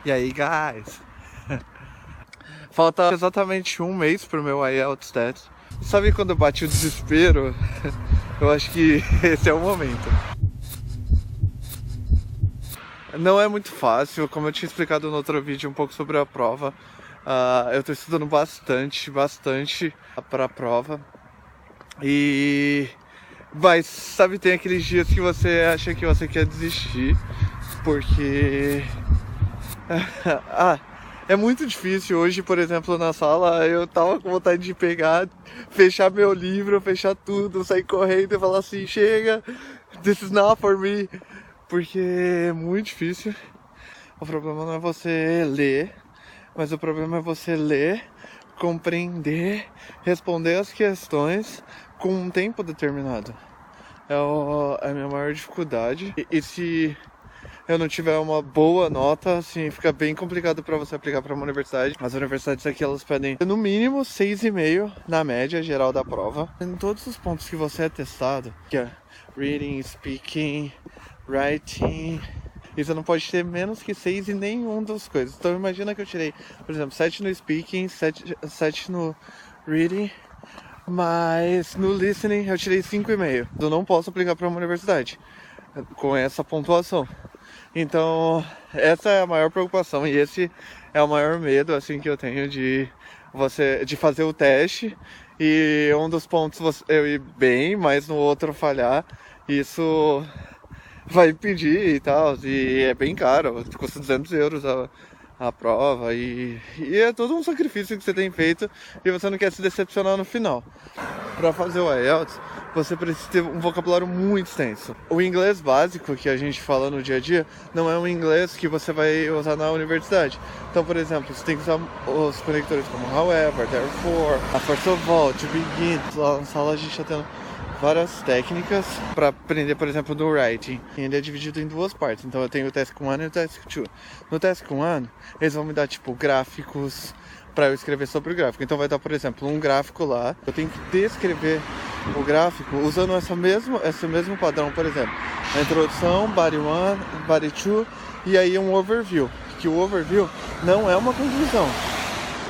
E aí, guys? Falta exatamente um mês pro meu IELTS test. Sabe quando bate o desespero? Eu acho que esse é o momento. Não é muito fácil, como eu tinha explicado no outro vídeo um pouco sobre a prova. Eu tô estudando bastante para a prova. Mas, sabe, tem aqueles dias que você acha que você quer desistir, porque é muito difícil. Hoje, por exemplo, na sala, eu tava com vontade de pegar, fechar meu livro, fechar tudo, sair correndo e falar assim, chega, this is not for me, porque é muito difícil. O problema não é você ler, mas o problema é você ler, compreender, responder as questões com um tempo determinado. É a minha maior dificuldade. E se eu não tiver uma boa nota, assim, fica bem complicado para você aplicar para uma universidade. As universidades aqui, elas pedem no mínimo 6,5 na média geral da prova. Em todos os pontos que você é testado, que é reading, speaking, writing, e você não pode ter menos que 6 em nenhum das coisas. Então imagina que eu tirei, por exemplo, 7 no speaking, 7 no reading, mas no listening eu tirei 5,5. Eu não posso aplicar para uma universidade com essa pontuação. Então essa é a maior preocupação e esse é o maior medo, assim, que eu tenho de fazer o teste e um dos pontos eu ir bem, mas no outro falhar. Isso vai pedir e tal, e é bem caro, custa 200 euros a prova, e é todo um sacrifício que você tem feito e você não quer se decepcionar no final. Para fazer o IELTS, você precisa ter um vocabulário muito extenso. O inglês básico que a gente fala no dia a dia não é um inglês que você vai usar na universidade. Então, por exemplo, você tem que usar os conectores como however, therefore, first of all, to begin. Lá na sala a gente está tendo várias técnicas para aprender, por exemplo, do writing. Ele é dividido em duas partes, então eu tenho o Task 1 e o Task 2. No Task 1, eles vão me dar, tipo, gráficos para eu escrever sobre o gráfico. Então vai dar, por exemplo, um gráfico lá, eu tenho que descrever o gráfico usando esse mesmo padrão, por exemplo, a introdução, body 1, body 2, e aí um overview, que o overview não é uma conclusão.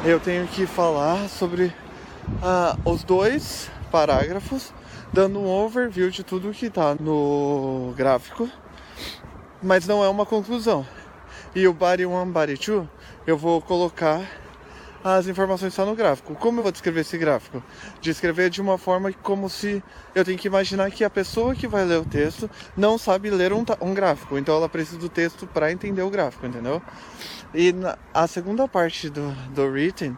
Eu tenho que falar sobre os dois parágrafos, dando um overview de tudo que está no gráfico, mas não é uma conclusão. E o body 1, body 2, eu vou colocar as informações só no gráfico. Como eu vou descrever esse gráfico? Descrever de uma forma como se eu tenho que imaginar que a pessoa que vai ler o texto não sabe ler um gráfico, então ela precisa do texto para entender o gráfico, entendeu? E a segunda parte do written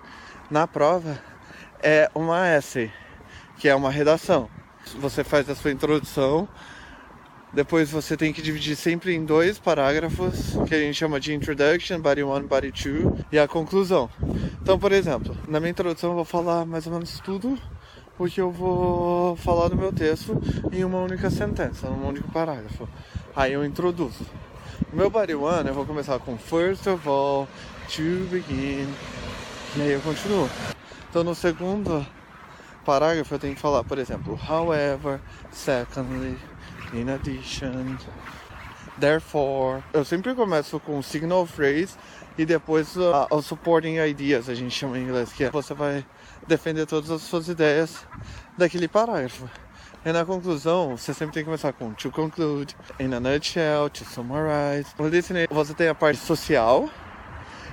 na prova é uma essay, que é uma redação. Você faz a sua introdução, depois você tem que dividir sempre em dois parágrafos, que a gente chama de introduction, body 1, body 2, e a conclusão. Então, por exemplo, na minha introdução eu vou falar mais ou menos tudo o que eu vou falar no meu texto em uma única sentença, num único parágrafo. Aí eu introduzo. No meu body 1 eu vou começar com first of all, to begin, e aí eu continuo. Então no segundo parágrafo eu tenho que falar, por exemplo, however, secondly, in addition, therefore. Eu sempre começo com signal phrase e depois os supporting ideas, a gente chama em inglês, que é você vai defender todas as suas ideias daquele parágrafo. E na conclusão, você sempre tem que começar com to conclude, in a nutshell, to summarize. No listening, você tem a parte social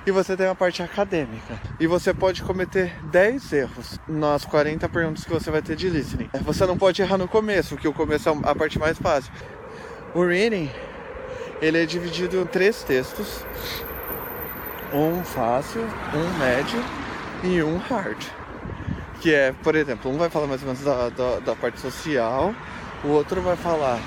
e você tem a parte acadêmica. E você pode cometer 10 erros nas 40 perguntas que você vai ter de listening. Você não pode errar no começo, porque o começo é a parte mais fácil. O reading, ele é dividido em 3 textos. Um fácil, um médio e um hard. Que é, por exemplo, um vai falar mais ou menos da parte social, o outro vai falar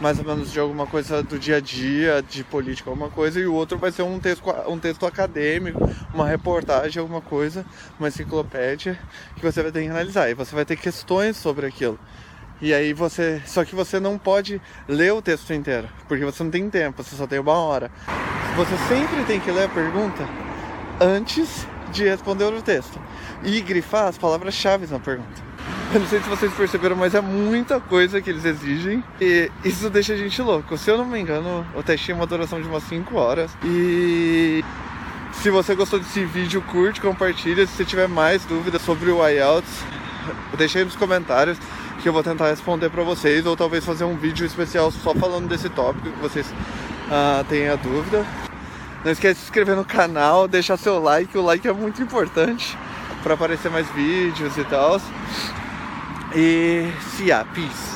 mais ou menos de alguma coisa do dia a dia, de política, alguma coisa, e o outro vai ser um texto acadêmico, uma reportagem, alguma coisa, uma enciclopédia, que você vai ter que analisar, e você vai ter questões sobre aquilo. E aí só que você não pode ler o texto inteiro, porque você não tem tempo, você só tem 1 hora. Você sempre tem que ler a pergunta antes de responder o texto, e grifar as palavras-chave na pergunta. Eu não sei se vocês perceberam, mas é muita coisa que eles exigem e isso deixa a gente louco. Se eu não me engano, o teste tinha uma duração de umas 5 horas e Se você gostou desse vídeo, curte, compartilha. Se você tiver mais dúvidas sobre o IELTS, deixa aí nos comentários que eu vou tentar responder pra vocês, ou talvez fazer um vídeo especial só falando desse tópico que vocês tenham dúvida. Não esquece de se inscrever no canal, deixar seu like, o like é muito importante para aparecer mais vídeos e tal. E see ya, peace.